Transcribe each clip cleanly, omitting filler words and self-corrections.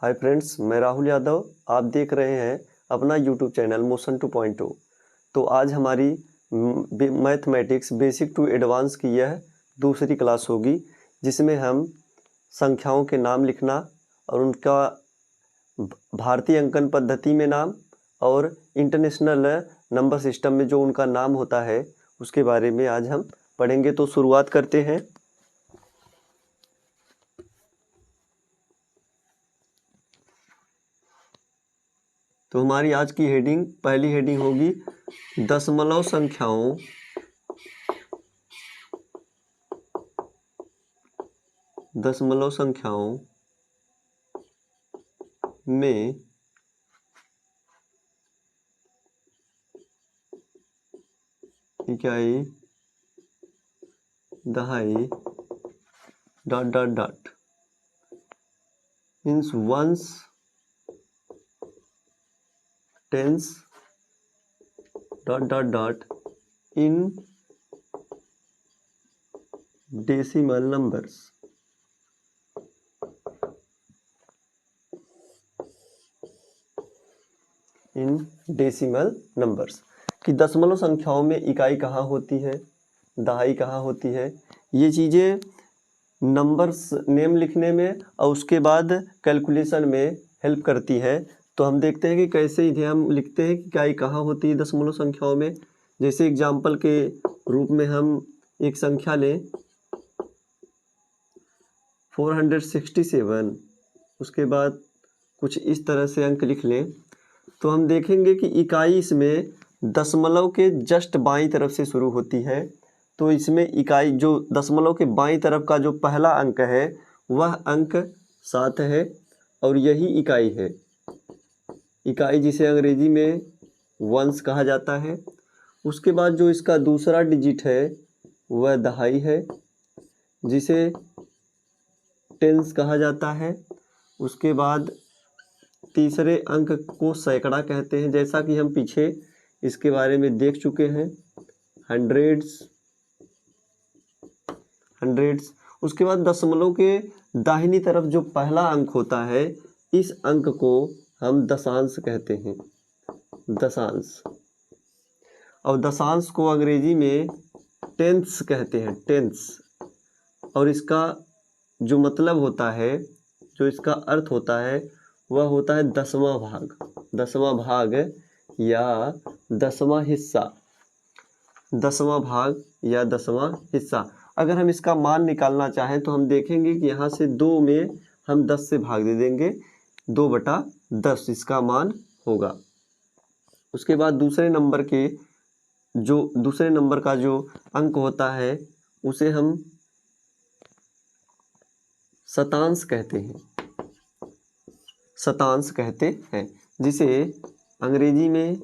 Hi friends, मैं राहुल यादव। आप देख रहे हैं अपना यूट्यूब चैनल मोशन 2.0। तो आज हमारी मैथमेटिक्स बेसिक टू एडवांस की यह दूसरी क्लास होगी, जिसमें हम संख्याओं के नाम लिखना और उनका भारतीय अंकन पद्धति में नाम और इंटरनेशनल नंबर सिस्टम में जो उनका नाम होता है उसके बारे में आज हम पढ़ेंगे। तो शुरुआत करते हैं। तो हमारी आज की पहली हेडिंग होगी दशमलव संख्याओं में इकाई, दहाई, ... means ones, tens, ... in decimal numbers। In decimal numbers कि दशमलव संख्याओं में इकाई कहाँ होती है, दहाई कहाँ होती है। ये चीज़ें नंबर्स नेम लिखने में और उसके बाद कैलकुलेशन में हेल्प करती है। तो हम देखते हैं कि कैसे इन्हें हम लिखते हैं कि इकाई कहाँ होती है दशमलव संख्याओं में। जैसे एग्जाम्पल के रूप में हम एक संख्या लें 467, उसके बाद कुछ इस तरह से अंक लिख लें, तो हम देखेंगे कि इकाई इसमें दशमलव के जस्ट बाईं तरफ से शुरू होती है। तो इसमें इकाई जो दशमलव के बाईं तरफ का जो पहला अंक है वह अंक 7 है और यही इकाई है। इकाई जिसे अंग्रेजी में वंस कहा जाता है। उसके बाद जो इसका दूसरा डिजिट है वह दहाई है, जिसे टेंस कहा जाता है। उसके बाद तीसरे अंक को सैकड़ा कहते हैं, जैसा कि हम पीछे इसके बारे में देख चुके हैं। हंड्रेड्स। उसके बाद दशमलव के दाहिनी तरफ जो पहला अंक होता है इस अंक को हम दशांश कहते हैं, दशांश। और दशांश को अंग्रेजी में टेंस कहते हैं, टेंस। और इसका जो मतलब होता है, जो इसका अर्थ होता है वह होता है दसवां भाग, दसवां भाग या दसवां हिस्सा, दसवां भाग या दसवां हिस्सा। अगर हम इसका मान निकालना चाहें तो हम देखेंगे कि यहाँ से 2 में हम 10 से भाग दे देंगे, 2/10 इसका मान होगा। उसके बाद दूसरे नंबर का जो अंक होता है उसे हम शतांश कहते हैं, शतांश कहते हैं, जिसे अंग्रेजी में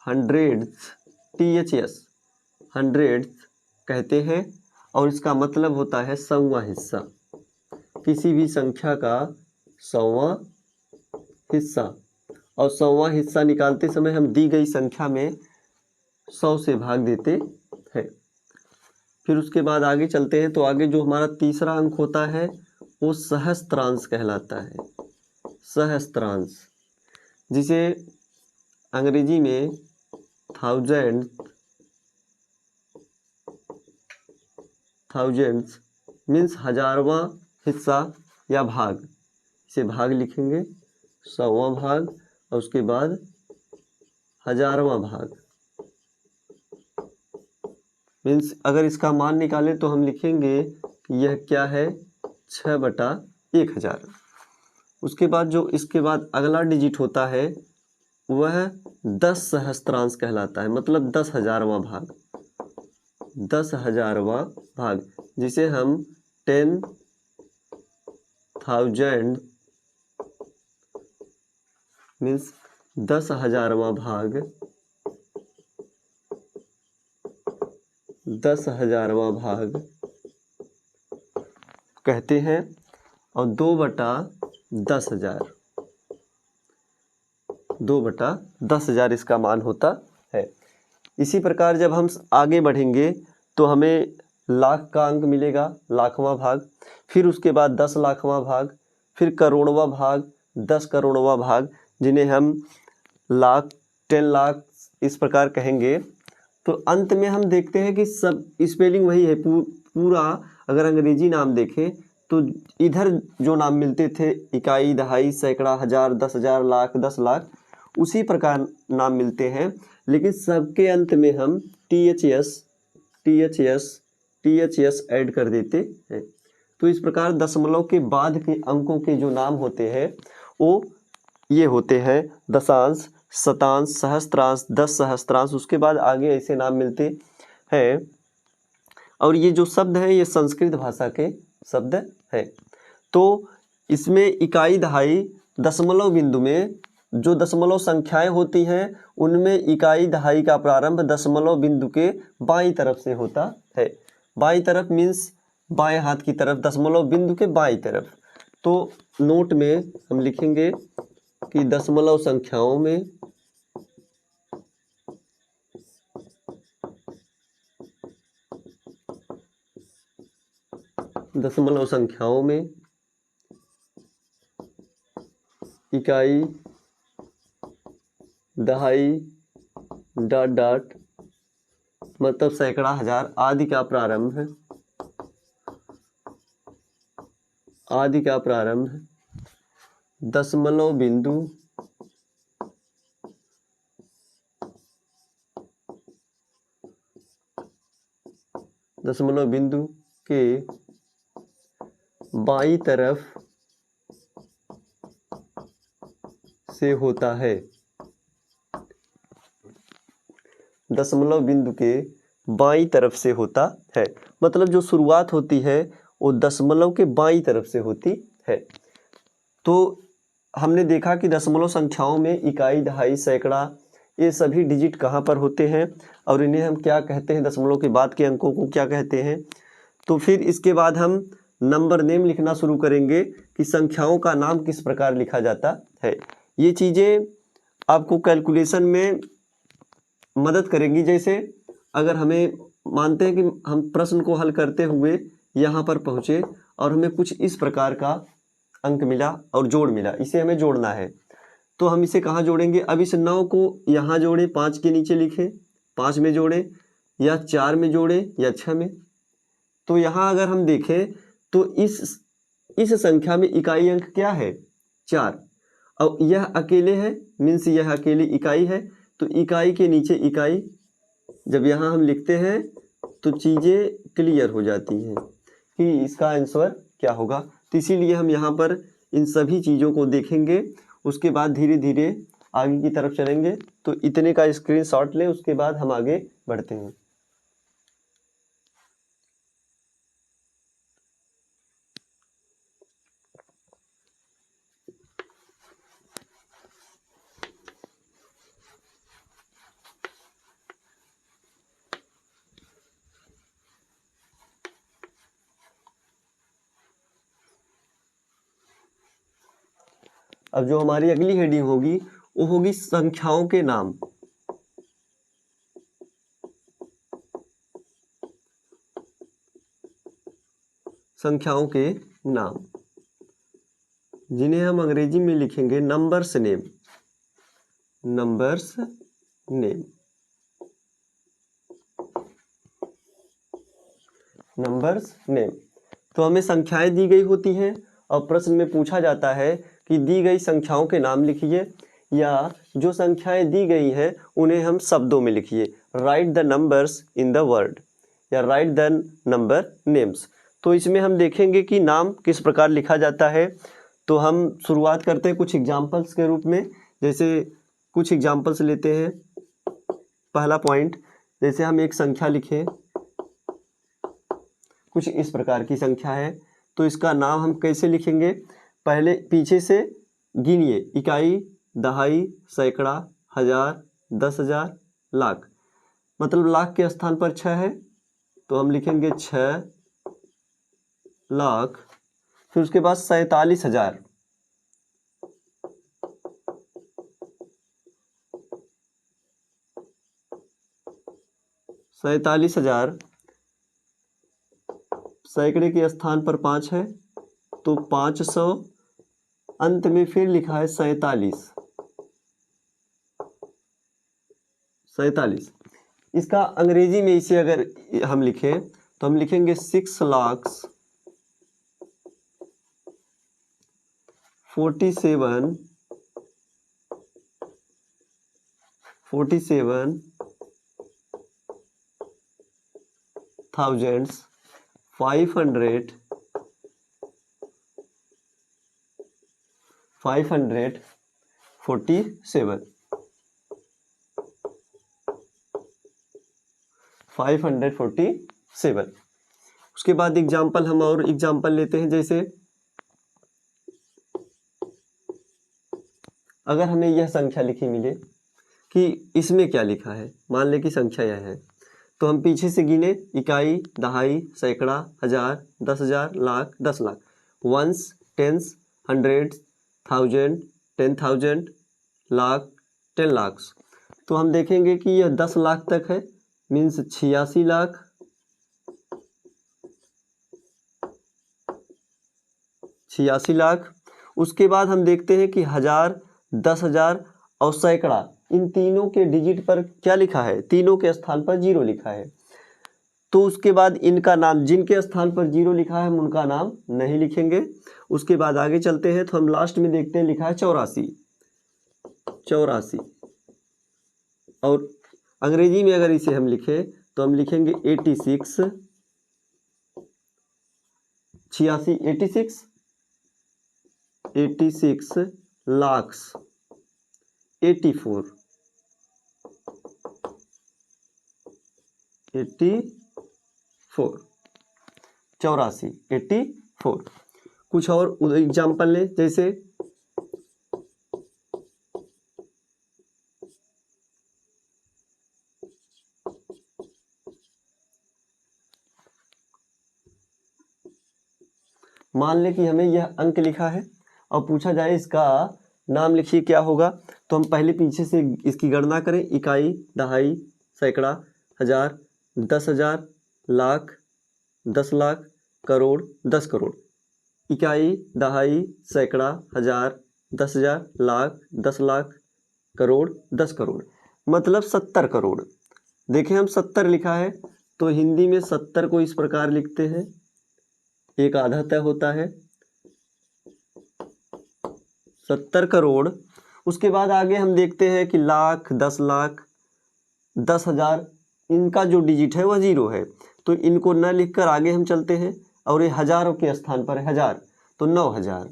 हंड्रेड्स, THS, हंड्रेड्स कहते हैं। और इसका मतलब होता है 100वां हिस्सा, किसी भी संख्या का 100वां हिस्सा। और 100वां हिस्सा निकालते समय हम दी गई संख्या में 100 से भाग देते हैं। फिर उसके बाद आगे चलते हैं। तो आगे जो हमारा तीसरा अंक होता है वो सहस्त्रांश कहलाता है, सहस्त्रांश, जिसे अंग्रेजी में थाउजेंड्स मीन्स हजारवां हिस्सा या भाग, इसे भाग लिखेंगे, 100वां भाग और उसके बाद हजारवां भाग। मीन्स अगर इसका मान निकालें तो हम लिखेंगे कि यह क्या है, 6/1000। उसके बाद जो इसके बाद अगला डिजिट होता है वह 10 सहस्त्रांश कहलाता है, मतलब 10,000वां भाग, 10,000वां भाग, जिसे हम 10,000 मीन्स 10,000वां भाग, 10,000वां भाग कहते हैं। और 2/10,000, 2/10,000 इसका मान होता है। इसी प्रकार जब हम आगे बढ़ेंगे तो हमें लाख का अंक मिलेगा, लाखवां भाग। फिर उसके बाद 10 लाखवां भाग, फिर करोड़वां भाग, 10 करोड़वां भाग, जिन्हें हम लाख, 10 लाख इस प्रकार कहेंगे। तो अंत में हम देखते हैं कि सब स्पेलिंग वही है पूरा। अगर अंग्रेजी नाम देखें तो इधर जो नाम मिलते थे इकाई, दहाई, सैकड़ा, हजार, 10,000, लाख, 10 लाख, उसी प्रकार नाम मिलते हैं, लेकिन सबके अंत में हम THS ऐड कर देते हैं। तो इस प्रकार दशमलव के बाद के अंकों के जो नाम होते हैं वो ये होते हैं दशांश, शतांश, सहस्त्रांश, 10 सहस्त्रांश, उसके बाद आगे ऐसे नाम मिलते हैं। और ये जो शब्द है ये संस्कृत भाषा के शब्द है। तो इसमें इकाई, दहाई, दशमलव बिंदु में जो दशमलव संख्याएं होती हैं उनमें इकाई, दहाई का प्रारंभ दशमलव बिंदु के बाईं तरफ से होता है। बाईं तरफ मीन्स बाएं हाथ की तरफ, दशमलव बिंदु के बाईं तरफ। तो नोट में हम लिखेंगे कि दशमलव संख्याओं में इकाई, दहाई, डॉट डॉट मतलब सैकड़ा, हजार आदि का प्रारंभ दशमलव बिंदु के बाईं तरफ से होता है। दशमलव बिंदु के बाईं तरफ से होता है, मतलब जो शुरुआत होती है वो दशमलव के बाईं तरफ से होती है। तो हमने देखा कि दशमलव संख्याओं में इकाई, दहाई, सैकड़ा ये सभी डिजिट कहाँ पर होते हैं और इन्हें हम क्या कहते हैं, दशमलव के बाद के अंकों को क्या कहते हैं। तो फिर इसके बाद हम नंबर नेम लिखना शुरू करेंगे कि संख्याओं का नाम किस प्रकार लिखा जाता है। ये चीज़ें आपको कैलकुलेशन में मदद करेंगी। जैसे अगर हमें मानते हैं कि हम प्रश्न को हल करते हुए यहाँ पर पहुँचे और हमें कुछ इस प्रकार का अंक मिला और जोड़ मिला, इसे हमें जोड़ना है, तो हम इसे कहाँ जोड़ेंगे। अब इस 9 को यहाँ जोड़ें, 5 के नीचे लिखें, 5 में जोड़ें, या 4 में जोड़ें, या 6 में। तो यहाँ अगर हम देखें तो इस संख्या में इकाई अंक क्या है, 4, और यह अकेले है मीन्स यह अकेली इकाई है। तो इकाई के नीचे इकाई जब यहाँ हम लिखते हैं तो चीज़ें क्लियर हो जाती हैं कि इसका आंसर क्या होगा। तो इसीलिए हम यहाँ पर इन सभी चीज़ों को देखेंगे, उसके बाद धीरे धीरे आगे की तरफ चलेंगे। तो इतने का स्क्रीनशॉट लें, उसके बाद हम आगे बढ़ते हैं। अब जो हमारी अगली हेडिंग होगी वो होगी संख्याओं के नाम। संख्याओं के नाम जिन्हें हम अंग्रेजी में लिखेंगे numbers name. Numbers name, numbers name. तो हमें संख्याएं दी गई होती हैं और प्रश्न में पूछा जाता है कि दी गई संख्याओं के नाम लिखिए, या जो संख्याएं दी गई हैं उन्हें हम शब्दों में लिखिए। Right the numbers in the word, या राइट द नंबर नेम्स। तो इसमें हम देखेंगे कि नाम किस प्रकार लिखा जाता है। तो हम शुरुआत करते हैं कुछ एग्जाम्पल्स के रूप में। जैसे कुछ एग्जाम्पल्स लेते हैं। पहला पॉइंट, जैसे हम एक संख्या लिखें, कुछ इस प्रकार की संख्या है, तो इसका नाम हम कैसे लिखेंगे। पहले पीछे से गिनिए, इकाई, दहाई, सैकड़ा, हजार, 10,000, लाख। मतलब लाख के स्थान पर 6 है तो हम लिखेंगे 6 लाख। फिर उसके बाद 47,000, 47,000 सैकड़े के स्थान पर 5 है तो 500 अंत में फिर लिखा है 47। 47। इसका अंग्रेजी में इसे अगर हम लिखें तो हम लिखेंगे 547। उसके बाद एग्जाम्पल हम और एग्जाम्पल लेते हैं। जैसे अगर हमें यह संख्या लिखी मिले कि इसमें क्या लिखा है, मान लें कि संख्या यह है, तो हम पीछे से गिने इकाई, दहाई, सैकड़ा, हजार, 10,000, lakh, 10 lakh, ones, tens, hundreds, thousand, 10,000, lakh, 10 lakhs. तो हम देखेंगे कि यह 10 लाख तक है, मीन्स 86 लाख, 86 लाख। उसके बाद हम देखते हैं कि हजार, 10,000 और सैकड़ा, इन तीनों के डिजिट पर क्या लिखा है, तीनों के स्थान पर 0 लिखा है। तो उसके बाद इनका नाम, जिनके स्थान पर 0 लिखा है हम उनका नाम नहीं लिखेंगे। उसके बाद आगे चलते हैं तो हम लास्ट में देखते हैं लिखा है 84। 84 और अंग्रेजी में अगर इसे हम लिखें तो हम लिखेंगे 86। 86, 86 लाख्स, 84, 84, 84। कुछ और एग्जाम्पल लें। जैसे मान लें कि हमें यह अंक लिखा है और पूछा जाए इसका नाम लिखिए क्या होगा, तो हम पहले पीछे से इसकी गणना करें। इकाई, दहाई, सैकड़ा, हजार, 10,000, लाख, 10 लाख, करोड़, 10 करोड़। इकाई, दहाई, सैकड़ा, हजार, 10,000, लाख, 10 लाख, करोड़, 10 करोड़, मतलब 70 करोड़। देखें हम 70 लिखा है तो हिंदी में 70 को इस प्रकार लिखते हैं, एक आधा तय होता है 70 करोड़। उसके बाद आगे हम देखते हैं कि लाख, 10 लाख, 10,000, इनका जो डिजिट है वह 0 है, तो इनको न लिखकर आगे हम चलते हैं और ये हजारों के स्थान पर है हजार, तो 9,000,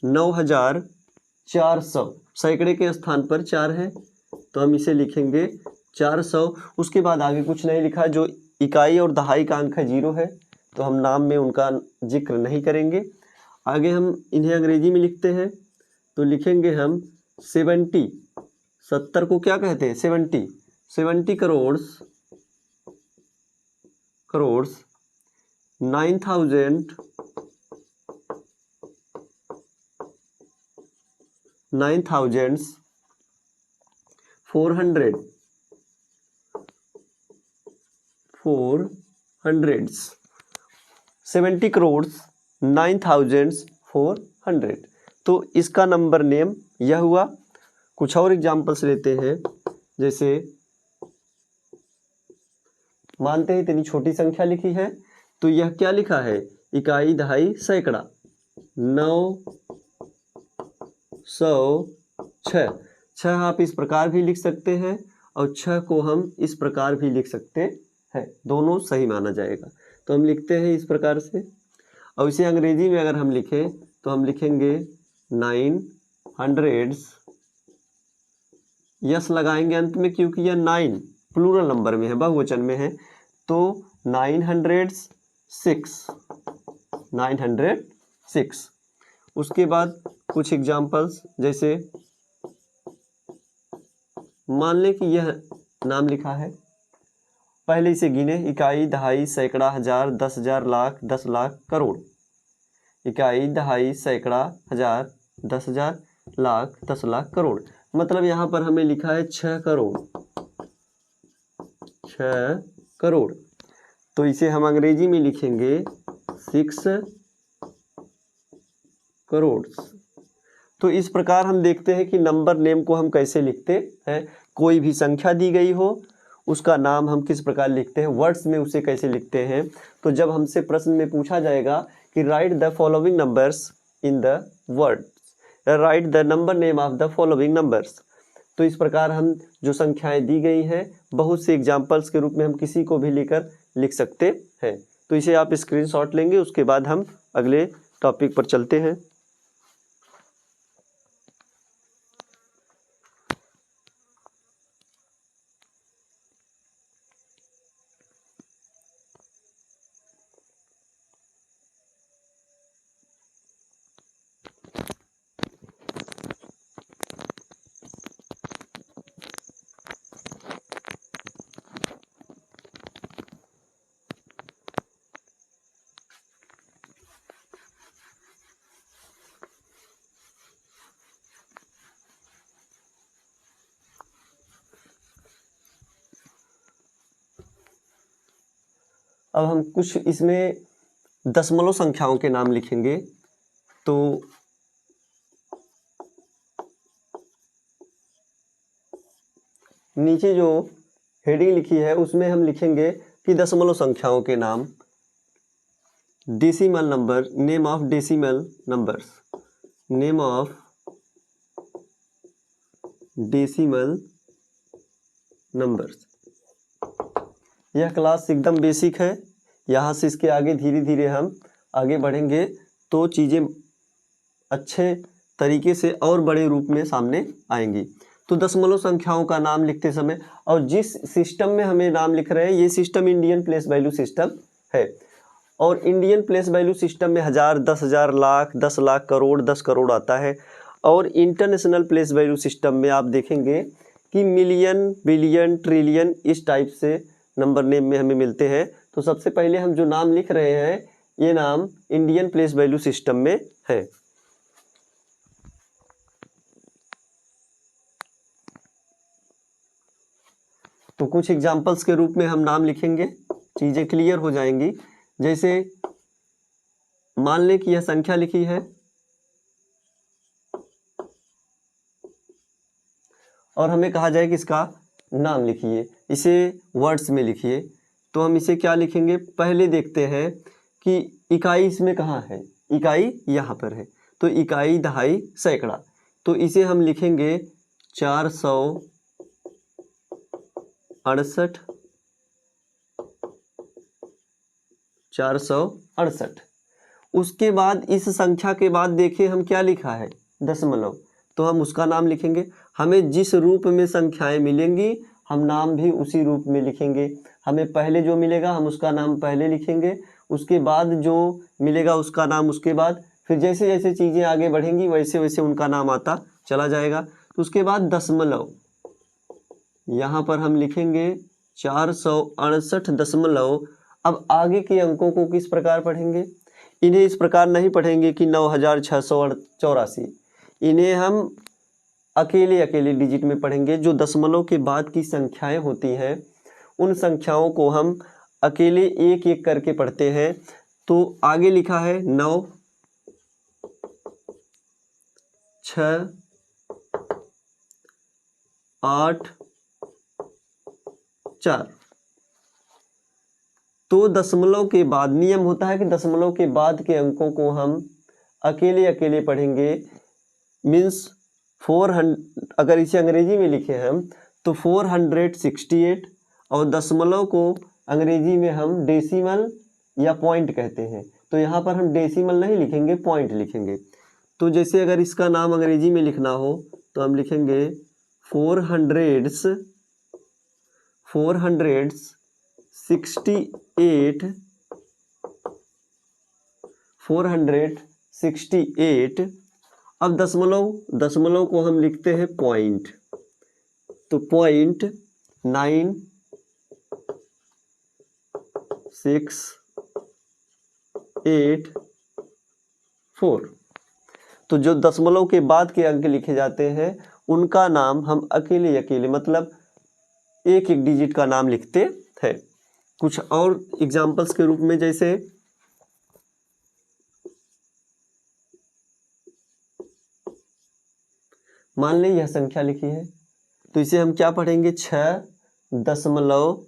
9,400। सैकड़े के स्थान पर 4 है तो हम इसे लिखेंगे 400। उसके बाद आगे कुछ नहीं लिखा, जो इकाई और दहाई का अंक है 0 है तो हम नाम में उनका जिक्र नहीं करेंगे। आगे हम इन्हें अंग्रेजी में लिखते हैं तो लिखेंगे हम 70। 70 को क्या कहते हैं, 70 करोड़, 9,400, 70 करोड़ 9,400। तो इसका नंबर नेम यह हुआ। कुछ और एग्जाम्पल्स लेते हैं। जैसे मानते हैं इतनी छोटी संख्या लिखी है तो यह क्या लिखा है, इकाई, दहाई, सैकड़ा, 906। 6 आप इस प्रकार भी लिख सकते हैं और 6 को हम इस प्रकार भी लिख सकते हैं, दोनों सही माना जाएगा। तो हम लिखते हैं इस प्रकार से। और इसे अंग्रेजी में अगर हम लिखें तो हम लिखेंगे 900, यस लगाएंगे अंत में क्योंकि यह 9 प्लूरल नंबर में है, बहुवचन में है, तो 906। उसके बाद कुछ एग्जाम्पल्स, जैसे मान लें कि यह नाम लिखा है, पहले इसे गिने इकाई, दहाई, सैकड़ा, हजार, 10,000, लाख, 10 लाख, करोड़। इकाई, दहाई, सैकड़ा, हजार, 10,000, लाख, 10 लाख, करोड़, मतलब यहाँ पर हमें लिखा है 6 करोड़, 6 करोड़। तो इसे हम अंग्रेजी में लिखेंगे 6 करोड़। तो इस प्रकार हम देखते हैं कि नंबर नेम को हम कैसे लिखते हैं। कोई भी संख्या दी गई हो उसका नाम हम किस प्रकार लिखते हैं, वर्ड्स में उसे कैसे लिखते हैं। तो जब हमसे प्रश्न में पूछा जाएगा कि right the following numbers in the word, right the number name of the following numbers, तो इस प्रकार हम जो संख्याएं दी गई हैं बहुत से एग्जाम्पल्स के रूप में हम किसी को भी लेकर लिख सकते हैं। तो इसे आप स्क्रीनशॉट लेंगे, उसके बाद हम अगले टॉपिक पर चलते हैं। अब हम कुछ इसमें दशमलव संख्याओं के नाम लिखेंगे। तो नीचे जो हेडिंग लिखी है उसमें हम लिखेंगे कि दशमलव संख्याओं के नाम, decimal number, name of decimal numbers, name of decimal numbers. यह क्लास एकदम बेसिक है, यहाँ से इसके आगे धीरे धीरे हम आगे बढ़ेंगे तो चीज़ें अच्छे तरीके से और बड़े रूप में सामने आएंगी। तो दशमलव संख्याओं का नाम लिखते समय और जिस सिस्टम में हमें नाम लिख रहे हैं ये system Indian place value system है। और इंडियन प्लेस वैल्यू सिस्टम में 1000, 10,000, लाख, 10 लाख, करोड़, 10 करोड़ आता है। और इंटरनेशनल प्लेस वैल्यू सिस्टम में आप देखेंगे कि मिलियन, बिलियन, ट्रिलियन इस टाइप से नंबर नेम में हमें मिलते हैं। तो सबसे पहले हम जो नाम लिख रहे हैं ये नाम इंडियन प्लेस वैल्यू सिस्टम में है। तो कुछ एग्जाम्पल्स के रूप में हम नाम लिखेंगे, चीज़ें क्लियर हो जाएंगी। जैसे मान लें कि यह संख्या लिखी है और हमें कहा जाए कि इसका नाम लिखिए, इसे वर्ड्स में लिखिए। तो हम इसे क्या लिखेंगे, पहले देखते हैं कि इकाई इसमें कहाँ है। इकाई यहाँ पर है, तो इकाई, दहाई, सैकड़ा। तो इसे हम लिखेंगे 468, 468। उसके बाद इस संख्या के बाद देखिए हम क्या लिखा है, दशमलव, तो हम उसका नाम लिखेंगे। हमें जिस रूप में संख्याएं मिलेंगी हम नाम भी उसी रूप में लिखेंगे। हमें पहले जो मिलेगा हम उसका नाम पहले लिखेंगे, उसके बाद जो मिलेगा उसका नाम उसके बाद, फिर जैसे जैसे चीज़ें आगे बढ़ेंगी वैसे वैसे उनका नाम आता चला जाएगा। तो उसके बाद दशमलव, यहाँ पर हम लिखेंगे 468 दशमलव। अब आगे के अंकों को किस प्रकार पढ़ेंगे, इन्हें इस प्रकार नहीं पढ़ेंगे कि 9684, इन्हें हम अकेले अकेले डिजिट में पढ़ेंगे। जो दशमलव के बाद की संख्याएं होती हैं उन संख्याओं को हम अकेले एक एक करके पढ़ते हैं। तो आगे लिखा है 9, 6, 8, 4। तो दशमलव के बाद नियम होता है कि दशमलव के बाद के अंकों को हम अकेले अकेले पढ़ेंगे। मीन्स 400, अगर इसे अंग्रेजी में लिखे हम तो 468, और दशमलव को अंग्रेजी में हम डेसिमल या पॉइंट कहते हैं। तो यहाँ पर हम डेसिमल नहीं लिखेंगे, पॉइंट लिखेंगे। तो जैसे अगर इसका नाम अंग्रेजी में लिखना हो तो हम लिखेंगे 468, 468। अब दशमलव को हम लिखते हैं पॉइंट, तो पॉइंट 9684। तो जो दशमलव के बाद के अंक लिखे जाते हैं उनका नाम हम अकेले अकेले मतलब एक एक डिजिट का नाम लिखते हैं। कुछ और एग्जाम्पल्स के रूप में जैसे मान लें यह संख्या लिखी है, तो इसे हम क्या पढ़ेंगे, 6.009।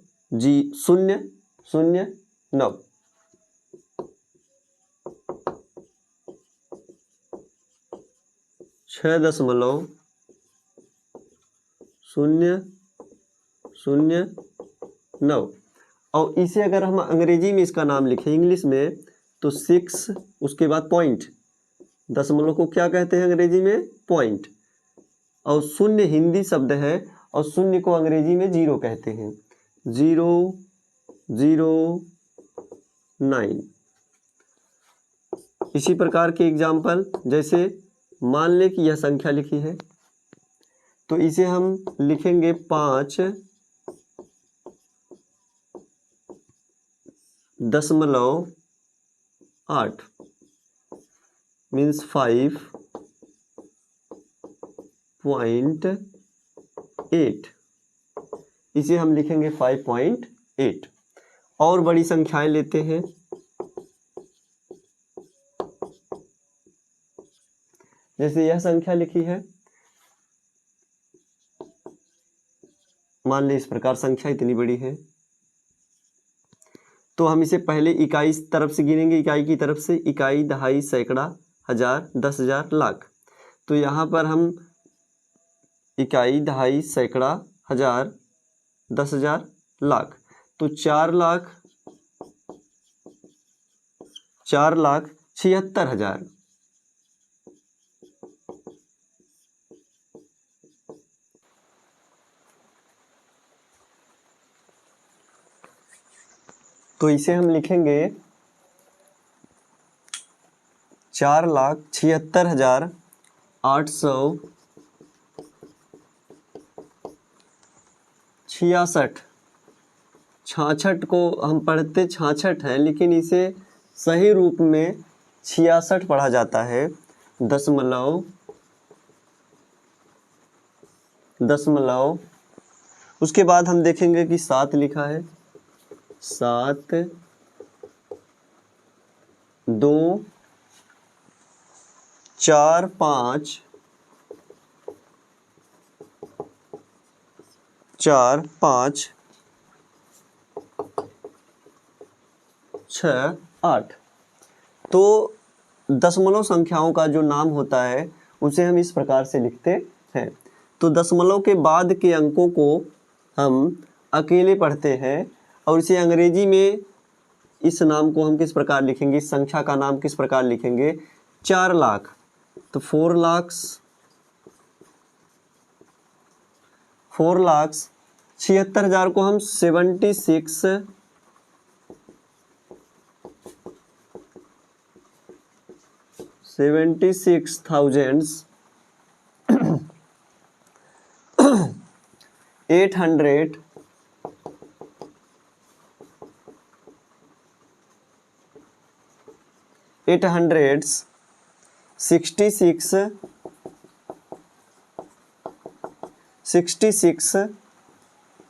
6.009। और इसे अगर हम अंग्रेजी में इसका नाम लिखें इंग्लिश में, तो 6 उसके बाद पॉइंट, दशमलव को क्या कहते हैं अंग्रेजी में, पॉइंट। और शून्य हिंदी शब्द है और शून्य को अंग्रेजी में 0 कहते हैं, 009। इसी प्रकार के एग्जाम्पल, जैसे मान लें कि यह संख्या लिखी है, तो इसे हम लिखेंगे 5.8 मीन्स 5.8। इसे हम लिखेंगे 5.8। और बड़ी संख्याएं लेते हैं, जैसे यह संख्या लिखी है, मान लें इस प्रकार संख्या इतनी बड़ी है, तो हम इसे पहले इकाई तरफ से गिनेंगे, इकाई की तरफ से, इकाई, दहाई, सैकड़ा, हजार, 10,000, लाख। तो यहाँ पर हम इकाई, दहाई, सैकड़ा, हजार, 10,000, लाख, तो 4,76,000। तो इसे हम लिखेंगे 4,76,866। 66 को हम पढ़ते 66 है, लेकिन इसे सही रूप में 66 पढ़ा जाता है। दशमलव उसके बाद हम देखेंगे कि 7 लिखा है, 7, 2, 4, 5, 6, 8। तो दशमलव संख्याओं का जो नाम होता है उसे हम इस प्रकार से लिखते हैं। तो दशमलव के बाद के अंकों को हम अकेले पढ़ते हैं, और इसे अंग्रेजी में इस नाम को हम किस प्रकार लिखेंगे, इस संख्या का नाम किस प्रकार लिखेंगे, 4 लाख। तो 4,76,000 को हम 866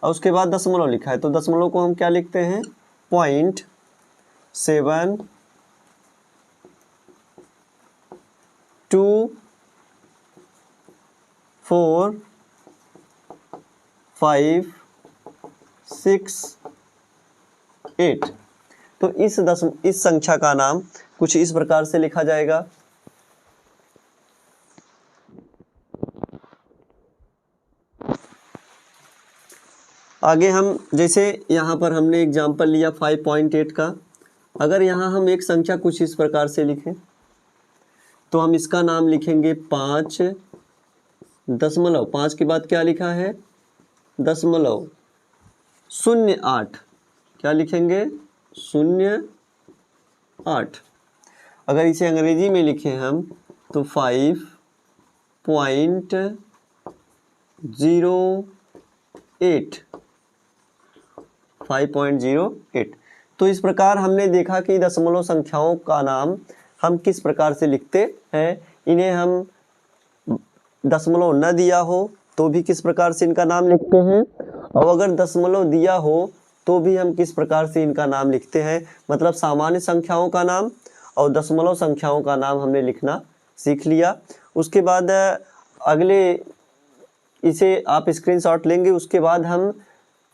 और उसके बाद दशमलव लिखा है, तो दशमलव को हम क्या लिखते हैं, 0.24568। तो इस संख्या का नाम कुछ इस प्रकार से लिखा जाएगा। आगे हम, जैसे यहाँ पर हमने एग्जाम्पल लिया 5.8 का, अगर यहाँ हम एक संख्या कुछ इस प्रकार से लिखें, तो हम इसका नाम लिखेंगे 5 के बाद क्या लिखा है, 0.08। क्या लिखेंगे, 0.8। अगर इसे अंग्रेजी में लिखें हम, तो 5.08। तो इस प्रकार हमने देखा कि दशमलव संख्याओं का नाम हम किस प्रकार से लिखते हैं। इन्हें हम दशमलव न दिया हो तो भी किस प्रकार से इनका नाम लिखते हैं, और अगर दशमलव दिया हो तो भी हम किस प्रकार से इनका नाम लिखते हैं। मतलब सामान्य संख्याओं का नाम और दशमलव संख्याओं का नाम हमने लिखना सीख लिया। उसके बाद अगले इसे आप स्क्रीनशॉट लेंगे, उसके बाद हम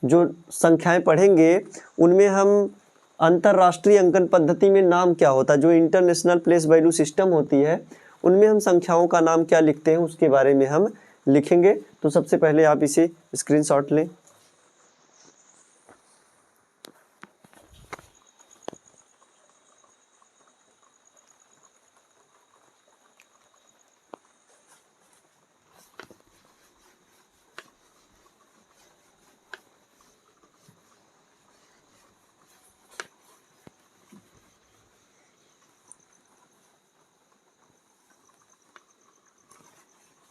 जो संख्याएं पढ़ेंगे उनमें हम अंतर्राष्ट्रीय अंकन पद्धति में नाम क्या होता है, जो इंटरनेशनल प्लेस वैल्यू सिस्टम होती है उनमें हम संख्याओं का नाम क्या लिखते हैं उसके बारे में हम लिखेंगे। तो सबसे पहले आप इसे स्क्रीनशॉट लें।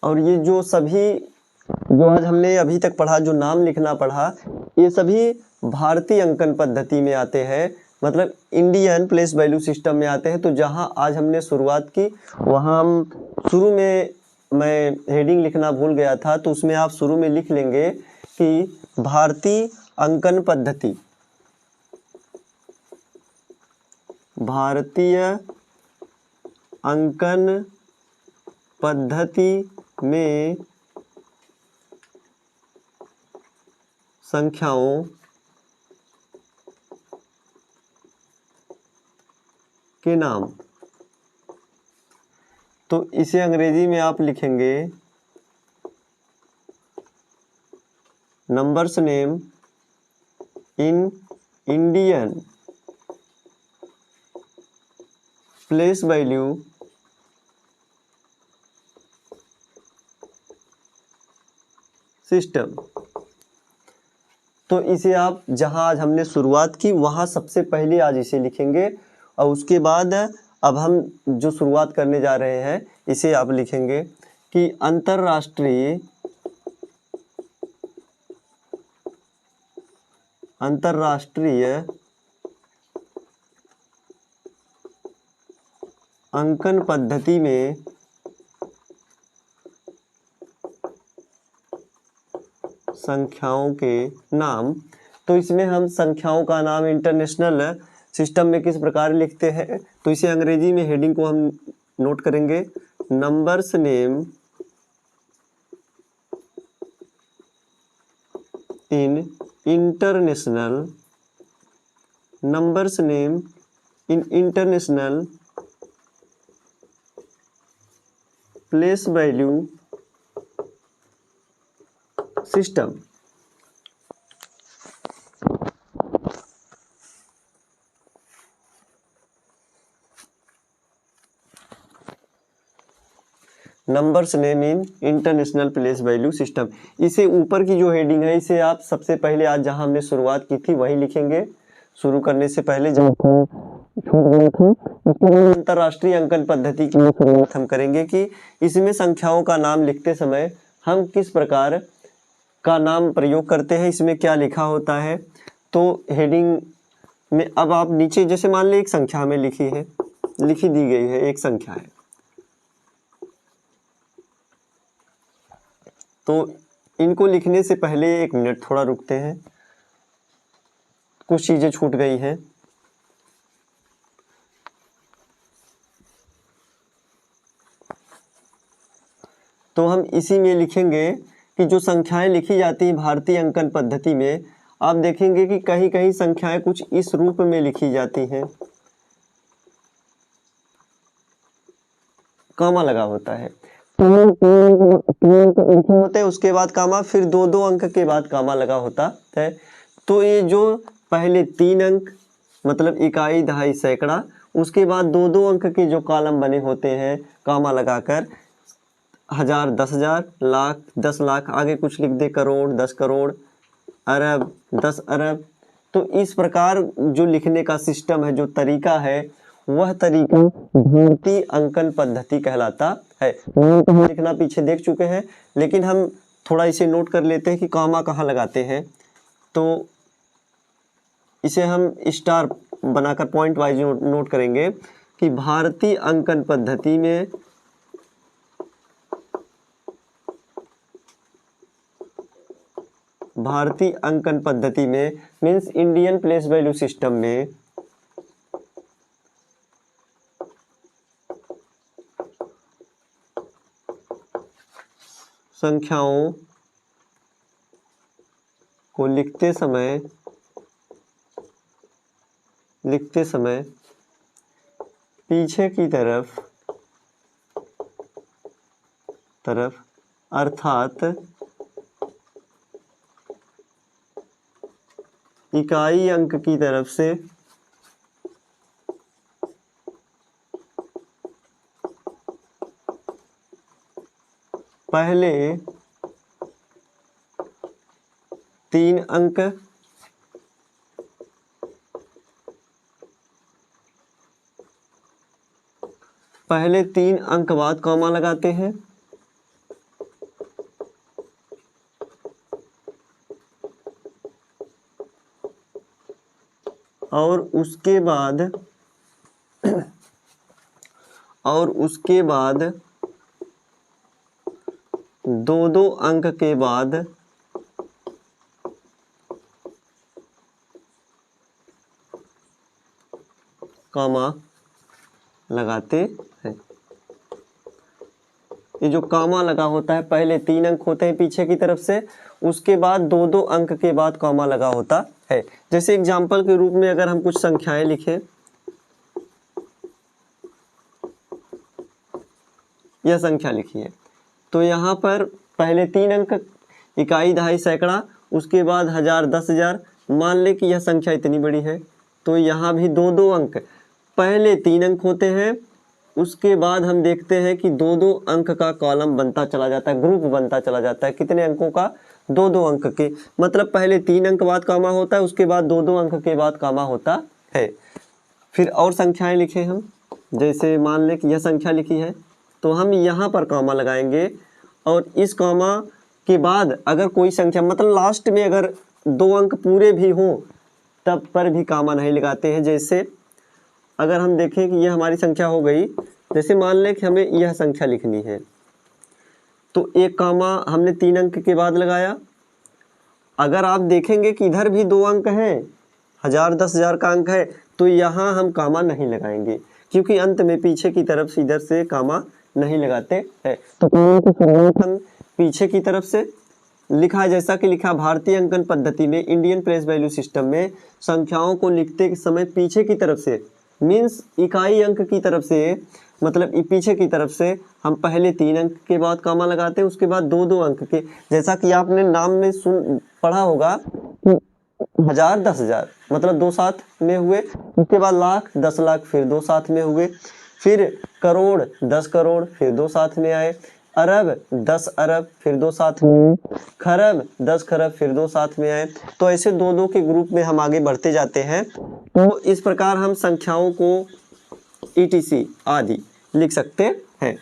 और ये जो सभी जो आज हमने अभी तक पढ़ा, जो नाम लिखना पढ़ा, ये सभी भारतीय अंकन पद्धति में आते हैं, मतलब इंडियन प्लेस वैल्यू सिस्टम में आते हैं। तो जहां आज हमने शुरुआत की वहां हम शुरू में, मैं हेडिंग लिखना भूल गया था, तो उसमें आप शुरू में लिख लेंगे कि भारतीय अंकन पद्धति, भारतीय अंकन पद्धति में संख्याओं के नाम। तो इसे अंग्रेजी में आप लिखेंगे numbers name in Indian place value system. तो इसे आप जहां आज हमने शुरुआत की वहां सबसे पहले आज इसे लिखेंगे, और उसके बाद अब हम जो शुरुआत करने जा रहे हैं इसे आप लिखेंगे कि अंतर्राष्ट्रीय अंकन पद्धति में संख्याओं के नाम। तो इसमें हम संख्याओं का नाम इंटरनेशनल सिस्टम में किस प्रकार लिखते हैं, तो इसे अंग्रेजी में हेडिंग को हम नोट करेंगे, numbers name in international, numbers name in international place value system. Numbers name in international place value system. इसे ऊपर की जो हेडिंग है इसे आप सबसे पहले आज जहां हमने शुरुआत की थी वही लिखेंगे। शुरू करने से पहले जब छूट गया था उसके बाद अंतर्राष्ट्रीय अंकन पद्धति की शुरुआत हम करेंगे कि इसमें संख्याओं का नाम लिखते समय हम किस प्रकार का नाम प्रयोग करते हैं, इसमें क्या लिखा होता है। तो हेडिंग में अब आप नीचे जैसे मान ली एक संख्या हमें लिखी दी गई है, एक संख्या है, तो इनको लिखने से पहले 1 मिनट थोड़ा रुकते हैं, कुछ चीजें छूट गई हैं। तो हम इसी में लिखेंगे कि जो संख्याएं लिखी जाती हैं भारतीय अंकन पद्धति में, आप देखेंगे कि कहीं कहीं संख्याएं कुछ इस रूप में लिखी जाती हैं, कामा लगा होता है, होते हैं उसके बाद कामा, फिर 2-2 अंक के बाद कामा लगा होता है। तो ये जो पहले 3 अंक मतलब इकाई, दहाई, सैकड़ा, उसके बाद 2-2 अंक के जो कॉलम बने होते हैं कामा लगाकर, 1000, 10,000, लाख, 10 लाख, आगे कुछ लिख दे, करोड़, 10 करोड़, अरब, 10 अरब। तो इस प्रकार जो लिखने का सिस्टम है, जो तरीका है, वह तरीका भारतीय अंकन पद्धति कहलाता है। लिखना पीछे देख चुके हैं, लेकिन हम थोड़ा इसे नोट कर लेते हैं कि कामा कहाँ लगाते हैं। तो इसे हम स्टार बनाकर पॉइंट वाइज नोट करेंगे कि भारतीय अंकन पद्धति में means Indian place value system में संख्याओं को लिखते समय पीछे की तरफ अर्थात इकाई अंक की तरफ से पहले 3 अंक बाद कॉमा लगाते हैं और उसके बाद 2 अंक के बाद कॉमा लगाते हैं। ये जो कॉमा लगा होता है, पहले 3 अंक होते हैं पीछे की तरफ से, उसके बाद 2 अंक के बाद कॉमा लगा होता है। जैसे एग्जाम्पल के रूप में अगर हम कुछ संख्याएं लिखें, यह संख्या लिखी है, तो यहाँ पर पहले 3 अंक, इकाई, दहाई, सैकड़ा, उसके बाद 1000, 10,000। मान ले कि यह संख्या इतनी बड़ी है, तो यहाँ भी 2 अंक, पहले 3 अंक होते हैं, उसके बाद हम देखते हैं कि 2 अंक का कॉलम बनता चला जाता है, ग्रुप बनता चला जाता है। कितने अंकों का? 2 अंक के, मतलब पहले 3 अंक बाद कॉमा होता है, उसके बाद 2 अंक के बाद कॉमा होता है। फिर और संख्याएं लिखे हम, जैसे मान लें कि यह संख्या लिखी है, तो हम यहाँ पर कॉमा लगाएंगे और इस कॉमा के बाद अगर कोई संख्या, मतलब लास्ट में अगर 2 अंक पूरे भी हों तब पर भी कॉमा नहीं लगाते हैं। जैसे अगर हम देखें कि यह हमारी संख्या हो गई, जैसे मान लें कि हमें यह संख्या लिखनी है, तो एक कॉमा हमने 3 अंक के बाद लगाया। अगर आप देखेंगे कि इधर भी 2 अंक हैं, 1000, 10,000 का अंक है, तो यहाँ हम कॉमा नहीं लगाएंगे, क्योंकि अंत में पीछे की तरफ से इधर से कॉमा नहीं लगाते हैं। तो कॉमा की शुरुआत हम पीछे की तरफ से लिखा है, जैसा कि लिखा भारतीय अंकन पद्धति में, इंडियन प्लेस वैल्यू सिस्टम में संख्याओं को लिखते समय पीछे की तरफ से, मीन्स इकाई अंक की तरफ से, मतलब पीछे की तरफ से हम पहले 3 अंक के बाद कॉमा लगाते हैं, उसके बाद 2 अंक के। जैसा कि आपने नाम में पढ़ा होगा कि 1000, 10,000, मतलब 2 साथ में हुए, उसके बाद लाख, 10 लाख, फिर 2 साथ में हुए, फिर करोड़, 10 करोड़, फिर 2 साथ में आए, अरब, 10 अरब, फिर 2 साथ में, खरब, 10 खरब, फिर 2 साथ में आए। तो ऐसे 2 के ग्रुप में हम आगे बढ़ते जाते हैं। तो इस प्रकार हम संख्याओं को ETC आदि लिख सकते हैं।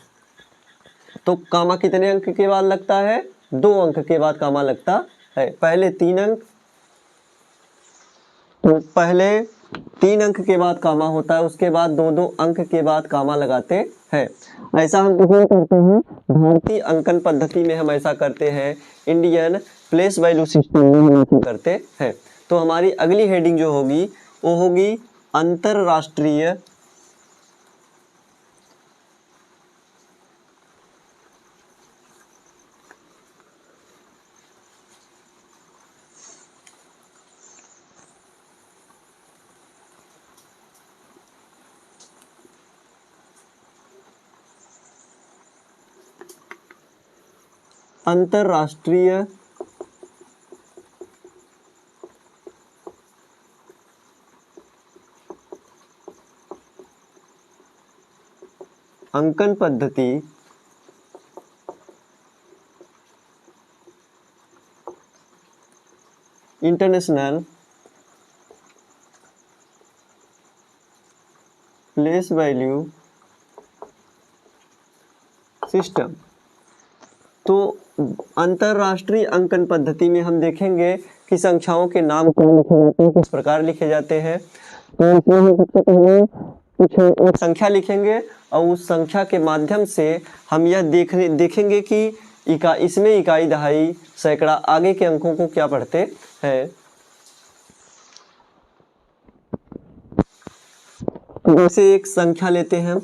तो कॉमा कितने अंक के बाद लगता है? 2 अंक के बाद कॉमा लगता है। पहले 3 अंक, तो पहले 3 अंक के बाद कॉमा होता है, उसके बाद 2 अंक के बाद कॉमा लगाते हैं। ऐसा हम किसमें करते हैं? भारतीय अंकन पद्धति में हम ऐसा करते हैं, इंडियन प्लेस वैल्यू सिस्टम में हम ऐसा करते हैं। तो हमारी अगली हेडिंग जो होगी वो होगी अंतरराष्ट्रीय अंकन पद्धति इंटरनेशनल प्लेस वैल्यू सिस्टम। तो अंतरराष्ट्रीय अंकन पद्धति में हम देखेंगे कि संख्याओं के नाम कौन लिखे जाते हैं, किस प्रकार लिखे जाते हैं। तो इसमें हम सबसे पहले कुछ एक संख्या लिखेंगे और उस संख्या के माध्यम से हम यह देखेंगे कि इसमें इकाई, दहाई, सैकड़ा, आगे के अंकों को क्या पढ़ते हैं। जैसे एक संख्या लेते हैं,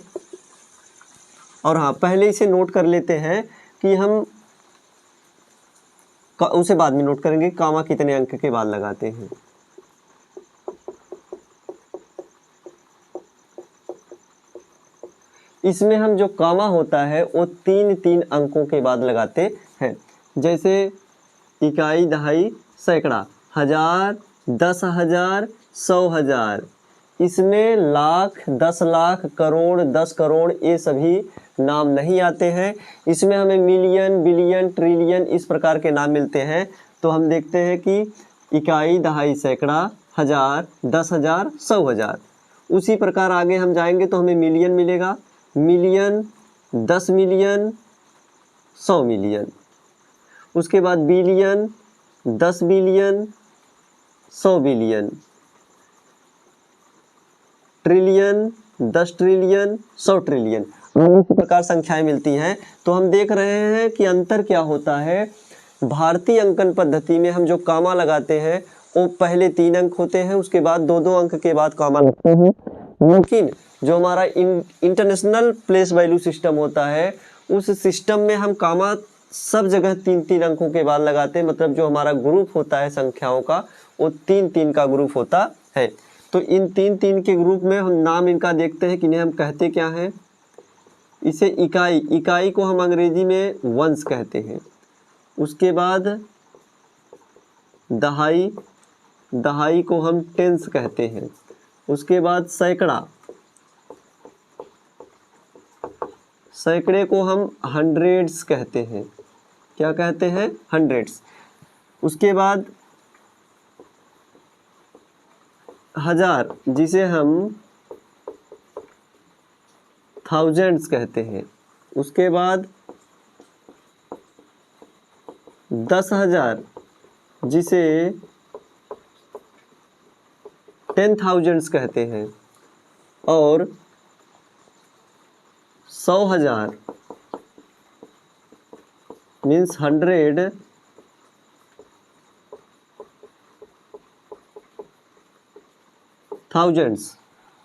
और हाँ, पहले इसे नोट कर लेते हैं कि हम उसे बाद में नोट करेंगे, कामा कितने अंक के बाद लगाते हैं। इसमें हम जो कामा होता है वो 3-3 अंकों के बाद लगाते हैं। जैसे इकाई, दहाई, सैकड़ा, हजार, 10,000, 100,000। इसमें लाख, 10 लाख, करोड़, 10 करोड़ ये सभी नाम नहीं आते हैं। इसमें हमें मिलियन, बिलियन, ट्रिलियन इस प्रकार के नाम मिलते हैं। तो हम देखते हैं कि इकाई, दहाई, सैकड़ा, हजार, 10,000, 100,000। उसी प्रकार आगे हम जाएंगे तो हमें मिलियन मिलेगा, मिलियन, 10 मिलियन, 100 मिलियन। उसके बाद billion, 10 billion, 100 billion. Trillion, 10 trillion, 100 trillion. इसी प्रकार संख्याएं मिलती हैं। तो हम देख रहे हैं कि अंतर क्या होता है। भारतीय अंकन पद्धति में हम जो कामा लगाते हैं वो पहले 3 अंक होते हैं, उसके बाद 2-2 अंक के बाद कामा लगते हैं। लेकिन जो हमारा इंटरनेशनल प्लेस वैल्यू सिस्टम होता है उस सिस्टम में हम कामा सब जगह 3-3 अंकों के बाद लगाते हैं। मतलब जो हमारा ग्रुप होता है संख्याओं का वो 3-3 का ग्रुप होता है। तो इन 3-3 के ग्रुप में हम नाम इनका देखते हैं कि इन्हें हम कहते क्या हैं। इसे इकाई, इकाई को हम अंग्रेजी में वंस कहते हैं। उसके बाद दहाई, दहाई को हम टेंस कहते हैं। उसके बाद सैकड़ा, सैकड़े को हम हंड्रेड्स कहते हैं। क्या कहते हैं? हंड्रेड्स। उसके बाद हजार, जिसे हम थाउजेंड्स कहते हैं। उसके बाद 10,000, जिसे 10,000 कहते हैं। और 100,000 मीन्स 100 थाउजेंड्स।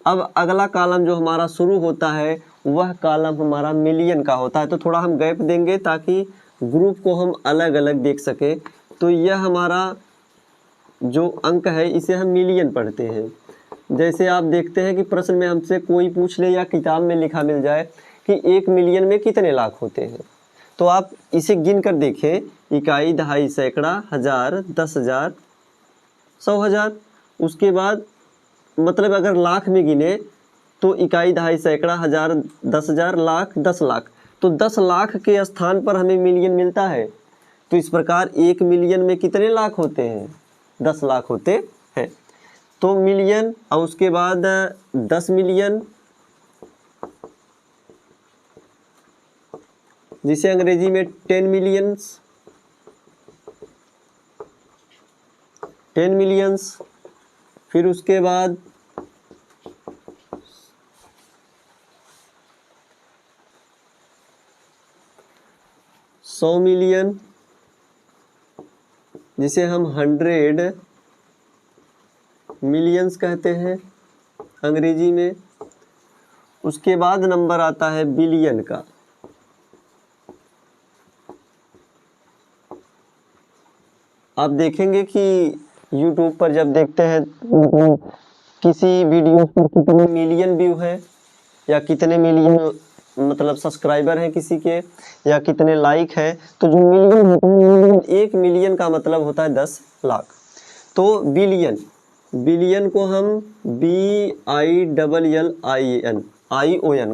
अब अगला कॉलम जो हमारा शुरू होता है वह कॉलम हमारा मिलियन का होता है। तो थोड़ा हम गैप देंगे ताकि ग्रुप को हम अलग अलग देख सके। तो यह हमारा जो अंक है इसे हम मिलियन पढ़ते हैं। जैसे आप देखते हैं कि प्रश्न में हमसे कोई पूछ ले या किताब में लिखा मिल जाए कि 1 मिलियन में कितने लाख होते हैं, तो आप इसे गिन कर देखें, इकाई, दहाई, सैकड़ा, हजार, 10,000, 100,000। उसके बाद मतलब अगर लाख में गिने तो इकाई, दहाई, सैकड़ा, हजार, 10,000, लाख, 10 लाख। तो 10 लाख के स्थान पर हमें मिलियन मिलता है। तो इस प्रकार 1 मिलियन में कितने लाख होते हैं? 10 लाख होते हैं। तो मिलियन, और उसके बाद 10 मिलियन, जिसे अंग्रेजी में 10 मिलियंस, 10 मिलियंस। फिर उसके बाद 100 मिलियन, जिसे हम 100 मिलियंस कहते हैं अंग्रेजी में। उसके बाद नंबर आता है बिलियन का। आप देखेंगे कि YouTube पर जब देखते हैं किसी वीडियो पर कितने मिलियन व्यू है या कितने मिलियन मतलब सब्सक्राइबर हैं किसी के, या कितने लाइक है, तो जो मिलियन होता है, मिलियन, 1 मिलियन का मतलब होता है 10 लाख। तो बिलियन, बिलियन को हम BILLION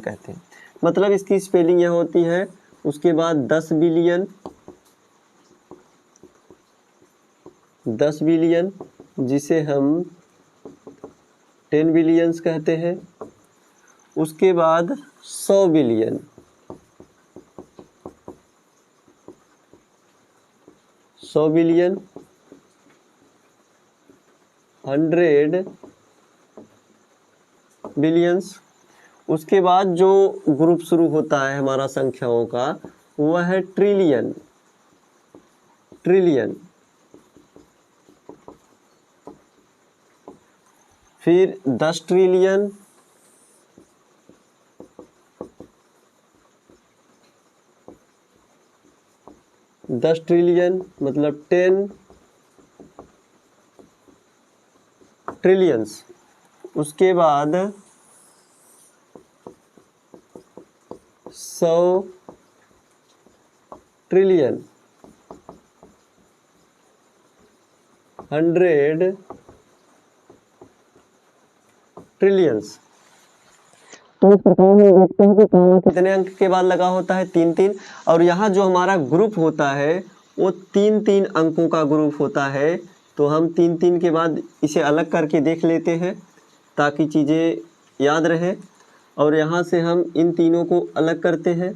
कहते हैं। मतलब इसकी स्पेलिंग यह होती है। उसके बाद 10 बिलियन, 10 बिलियन, जिसे हम 10 बिलियंस कहते हैं। उसके बाद 100 बिलियन, 100 बिलियन, 100 बिलियंस। उसके बाद जो ग्रुप शुरू होता है हमारा संख्याओं का वह है ट्रिलियन, ट्रिलियन। फिर 10 ट्रिलियन, 10 ट्रिलियन मतलब 10 ट्रिलियंस। उसके बाद 100 ट्रिलियन, 100 ट्रिलियंस। तो इस प्रकार हम देखते हैं कि कामा कितने अंक के बाद लगा होता है, 3-3। और यहाँ जो हमारा ग्रुप होता है वो 3-3 अंकों का ग्रुप होता है। तो हम 3-3 के बाद इसे अलग करके देख लेते हैं ताकि चीज़ें याद रहें। और यहाँ से हम इन तीनों को अलग करते हैं,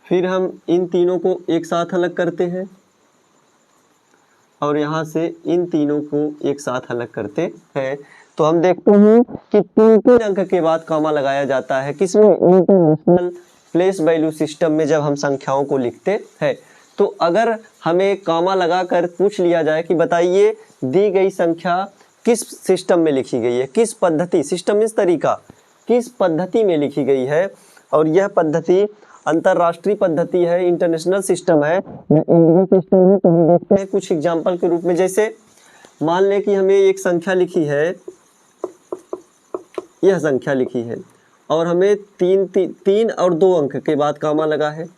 फिर हम इन तीनों को एक साथ अलग करते हैं और यहाँ से इन तीनों को एक साथ अलग करते हैं। तो हम देखते हैं कि 3-3 अंक के बाद कॉमा लगाया जाता है किसमें, इंटरनेशनल प्लेस वैल्यू सिस्टम में जब हम संख्याओं को लिखते हैं। तो अगर हमें कॉमा लगाकर पूछ लिया जाए कि बताइए दी गई संख्या किस सिस्टम में लिखी गई है, किस पद्धति, सिस्टम इस तरीका, किस पद्धति में लिखी गई है, और यह पद्धति अंतरराष्ट्रीय पद्धति है, इंटरनेशनल सिस्टम है या इंडियन सिस्टम है। तो हम देखते हैं कुछ एग्जांपल के रूप में, जैसे मान लें कि हमें एक संख्या लिखी है, यह संख्या लिखी है और हमें 3 और 2 अंक के बाद कॉमा लगा है।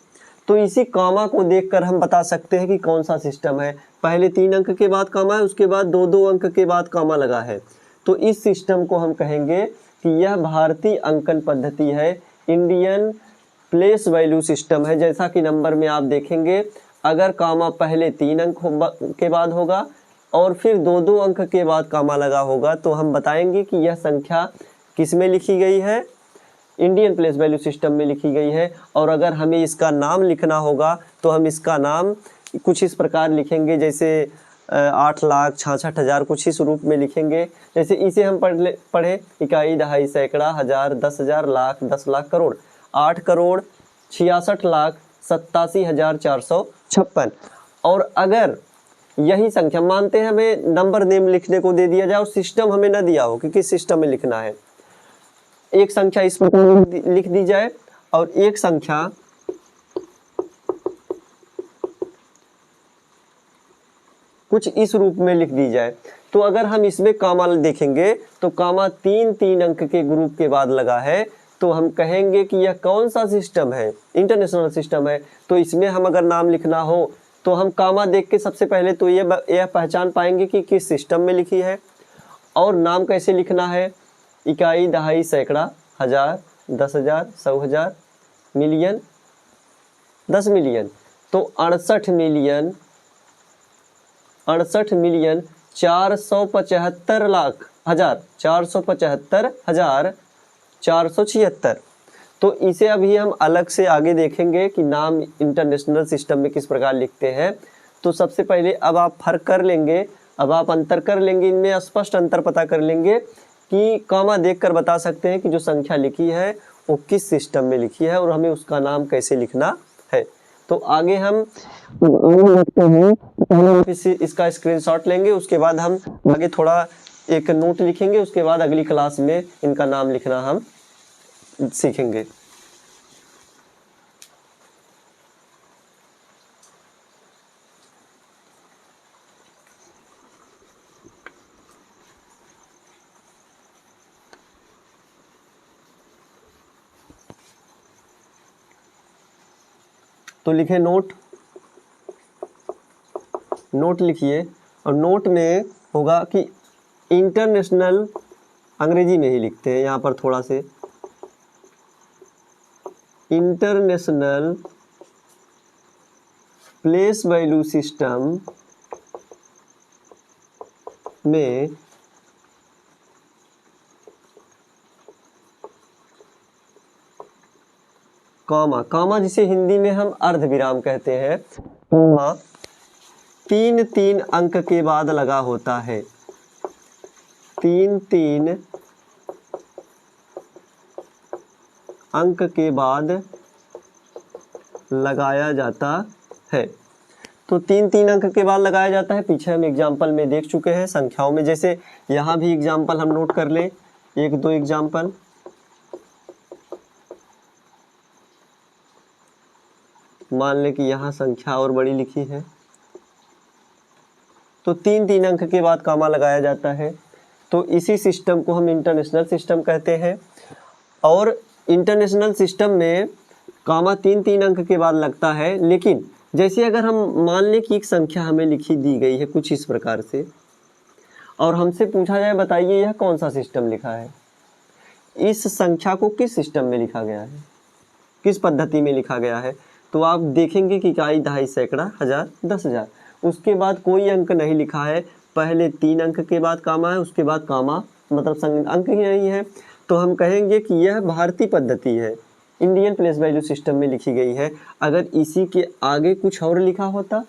तो इसी कॉमा को देखकर हम बता सकते हैं कि कौन सा सिस्टम है। पहले 3 अंक के बाद कॉमा है, उसके बाद 2-2 अंक के बाद कॉमा लगा है। तो इस सिस्टम को हम कहेंगे कि यह भारतीय अंकन पद्धति है, इंडियन प्लेस वैल्यू सिस्टम है। जैसा कि नंबर में आप देखेंगे, अगर कॉमा पहले 3 अंक के बाद होगा और फिर 2-2 अंक के बाद कॉमा लगा होगा, तो हम बताएंगे कि यह संख्या किस में लिखी गई है, इंडियन प्लेस वैल्यू सिस्टम में लिखी गई है। और अगर हमें इसका नाम लिखना होगा तो हम इसका नाम कुछ इस प्रकार लिखेंगे, जैसे 8,66,000 कुछ इस रूप में लिखेंगे। जैसे इसे हम पढ़े इकाई, दहाई, सैकड़ा, हजार, 10,000, लाख, 10 लाख, करोड़। 8,66,87,456। और अगर यही संख्या, मानते हैं हमें नंबर नेम लिखने को दे दिया जाए और सिस्टम हमें ना दिया हो कि किस सिस्टम में लिखना है, एक संख्या इस प्रकार लिख दी जाए और एक संख्या कुछ इस रूप में लिख दी जाए, तो अगर हम इसमें कॉमा देखेंगे तो कॉमा 3-3 अंक के ग्रुप के बाद लगा है, तो हम कहेंगे कि यह कौन सा सिस्टम है, इंटरनेशनल सिस्टम है। तो इसमें हम अगर नाम लिखना हो तो हम कॉमा देख के सबसे पहले तो यह पहचान पाएंगे कि किस सिस्टम में लिखी है। और नाम कैसे लिखना है, इकाई, दहाई, सैकड़ा, हजार, 10,000, 100,000, मिलियन, 10 मिलियन। तो 68 मिलियन 475,476,476। तो इसे अभी हम अलग से आगे देखेंगे कि नाम इंटरनेशनल सिस्टम में किस प्रकार लिखते हैं। तो सबसे पहले अब आप फर्क कर लेंगे, अब आप अंतर कर लेंगे, इनमें स्पष्ट अंतर पता कर लेंगे कि कॉमा देखकर बता सकते हैं कि जो संख्या लिखी है वो किस सिस्टम में लिखी है और हमें उसका नाम कैसे लिखना है। तो आगे हम देखते हैं, पहले इसका स्क्रीनशॉट लेंगे, उसके बाद हम आगे थोड़ा एक नोट लिखेंगे, उसके बाद अगली क्लास में इनका नाम लिखना हम सीखेंगे। तो लिखे नोट, नोट लिखिए और नोट में होगा कि इंटरनेशनल, अंग्रेजी में ही लिखते हैं यहाँ पर थोड़ा से, इंटरनेशनल प्लेस वैल्यू सिस्टम में कॉमा, कॉमा जिसे हिंदी में हम अर्धविराम कहते हैं, कॉमा 3-3 अंक के बाद लगा होता है, 3-3 अंक के बाद लगाया जाता है। तो 3-3 अंक के बाद लगाया जाता है। पीछे हम एग्जाम्पल में देख चुके हैं संख्याओं में, जैसे यहाँ भी एग्जाम्पल हम नोट कर लें, 1-2 एग्जाम्पल। मान लें कि यहाँ संख्या और बड़ी लिखी है तो 3 अंक के बाद कामा लगाया जाता है। तो इसी सिस्टम को हम इंटरनेशनल सिस्टम कहते हैं। और इंटरनेशनल सिस्टम में कामा 3 अंक के बाद लगता है। लेकिन जैसे अगर हम मान लें कि एक संख्या हमें लिखी दी गई है कुछ इस प्रकार से और हमसे पूछा जाए बताइए यह कौन सा सिस्टम लिखा है, इस संख्या को किस सिस्टम में लिखा गया है, किस पद्धति में लिखा गया है, तो आप देखेंगे कि इकाई, दहाई, सैकड़ा, हजार, 10,000, उसके बाद कोई अंक नहीं लिखा है। पहले 3 अंक के बाद कामा है, उसके बाद कामा मतलब अंक ही नहीं है। तो हम कहेंगे कि यह भारतीय पद्धति है, इंडियन प्लेस वैल्यू सिस्टम में लिखी गई है। अगर इसी के आगे कुछ और लिखा होता,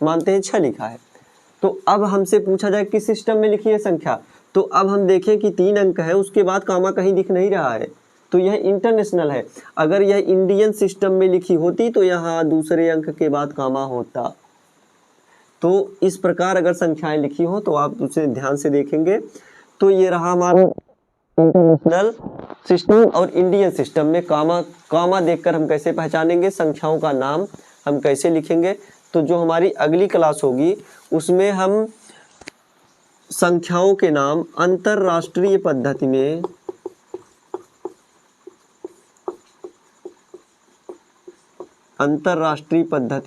मानते हैं 6 लिखा है, तो अब हमसे पूछा जाए किस सिस्टम में लिखी है संख्या, तो अब हम देखें कि 3 अंक है, उसके बाद कामा कहीं दिख नहीं रहा है, तो यह इंटरनेशनल है। अगर यह इंडियन सिस्टम में लिखी होती तो यहाँ दूसरे अंक के बाद कामा होता। तो इस प्रकार अगर संख्याएं लिखी हो तो आप उसे ध्यान से देखेंगे। तो ये रहा हमारा इंटरनेशनल सिस्टम और इंडियन सिस्टम में कामा देखकर हम कैसे पहचानेंगे, संख्याओं का नाम हम कैसे लिखेंगे। तो जो हमारी अगली क्लास होगी उसमें हम संख्याओं के नाम अंतरराष्ट्रीय पद्धति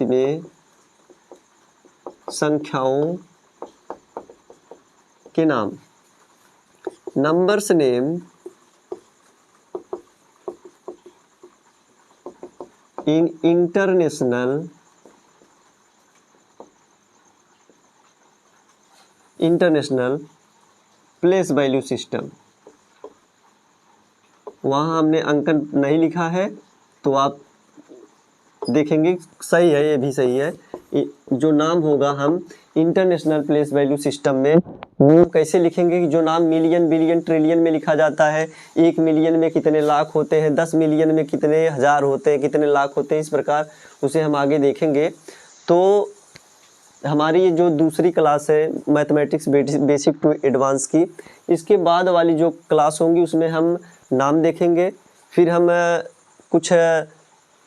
में संख्याओं के नाम, numbers name in international place value system. वहाँ हमने अंकन नहीं लिखा है तो आप देखेंगे सही है, ये भी सही है। जो नाम होगा हम इंटरनेशनल प्लेस वैल्यू सिस्टम में वो कैसे लिखेंगे कि जो नाम मिलियन, बिलियन, ट्रिलियन में लिखा जाता है, 1 मिलियन में कितने लाख होते हैं, 10 मिलियन में कितने हज़ार होते हैं, कितने लाख होते हैं, इस प्रकार उसे हम आगे देखेंगे। तो हमारी ये जो दूसरी क्लास है मैथमेटिक्स बेसिक टू एडवांस की, इसके बाद वाली जो क्लास होंगी उसमें हम नाम देखेंगे, फिर हम कुछ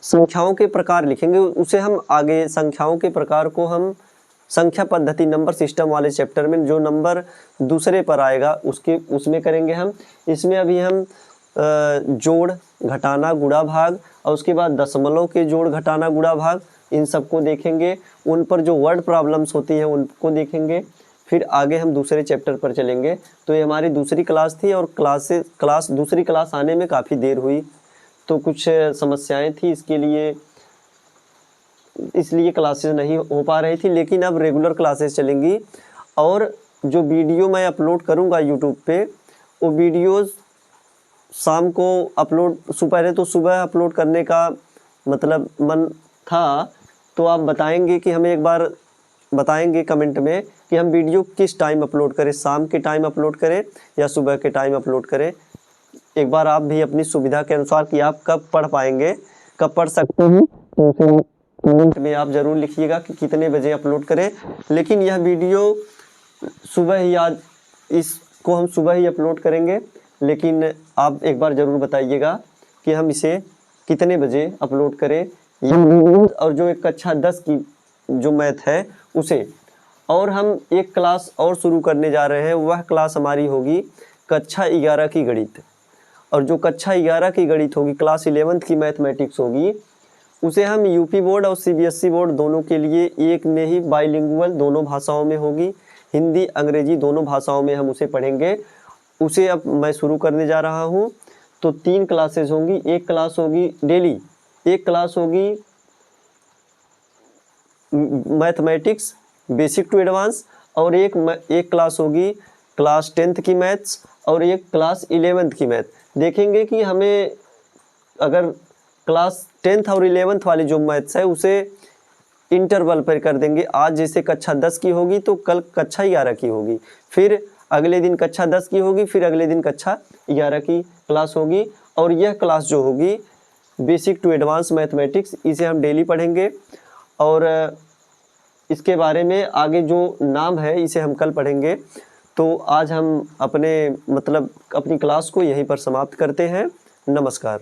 संख्याओं के प्रकार लिखेंगे, उसे हम आगे संख्याओं के प्रकार को हम संख्या पद्धति नंबर सिस्टम वाले चैप्टर में जो नंबर दूसरे पर आएगा उसमें करेंगे हम। इसमें अभी हम जोड़, घटाना, गुणा, भाग और उसके बाद दशमलव के जोड़, घटाना, गुणा, भाग इन सबको देखेंगे। उन पर जो वर्ड प्रॉब्लम्स होती हैं उनको देखेंगे। फिर आगे हम दूसरे चैप्टर पर चलेंगे। तो ये हमारी दूसरी क्लास थी और दूसरी क्लास आने में काफ़ी देर हुई, तो कुछ समस्याएं थी, इसलिए क्लासेस नहीं हो पा रही थी। लेकिन अब रेगुलर क्लासेस चलेंगी और जो वीडियो मैं अपलोड करूंगा यूट्यूब पे, वो वीडियोस शाम को अपलोड, पहले तो सुबह अपलोड करने का मतलब मन था, तो आप बताएंगे कि हमें एक बार बताएंगे कमेंट में कि हम वीडियो किस टाइम अपलोड करें, शाम के टाइम अपलोड करें या सुबह के टाइम अपलोड करें। एक बार आप भी अपनी सुविधा के अनुसार कि आप कब पढ़ पाएंगे, कब पढ़ सकते हैं, तो कमेंट में आप ज़रूर लिखिएगा कि कितने बजे अपलोड करें। लेकिन यह वीडियो सुबह ही, आज इसको हम सुबह ही अपलोड करेंगे, लेकिन आप एक बार ज़रूर बताइएगा कि हम इसे कितने बजे अपलोड करें। और जो एक कक्षा 10 की जो मैथ है उसे, और हम एक क्लास और शुरू करने जा रहे हैं, वह क्लास हमारी होगी कक्षा 11 की गणित। और जो कक्षा 11 की गणित होगी, क्लास 11th की मैथमेटिक्स होगी, उसे हम यूपी बोर्ड और सीबीएसई बोर्ड दोनों के लिए एक में ही बाइलिंगुअल दोनों भाषाओं में होगी, हिंदी अंग्रेजी दोनों भाषाओं में हम उसे पढ़ेंगे। उसे अब मैं शुरू करने जा रहा हूँ। तो 3 क्लासेस होंगी, एक क्लास होगी डेली, एक क्लास होगी मैथमेटिक्स बेसिक टू एडवांस, और एक क्लास होगी क्लास 10th की मैथ्स और एक क्लास 11th की मैथ। देखेंगे कि हमें अगर क्लास 10th और 11th वाली जो मैथ्स है उसे इंटरवल पर कर देंगे। आज जैसे कक्षा 10 की होगी तो कल कक्षा 11 की होगी, फिर अगले दिन कक्षा 10 की होगी, फिर अगले दिन कक्षा 11 की क्लास होगी। और यह क्लास जो होगी बेसिक टू एडवांस मैथमेटिक्स, इसे हम डेली पढ़ेंगे। और इसके बारे में आगे जो नाम है इसे हम कल पढ़ेंगे। तो आज हम अपनी क्लास को यहीं पर समाप्त करते हैं। नमस्कार।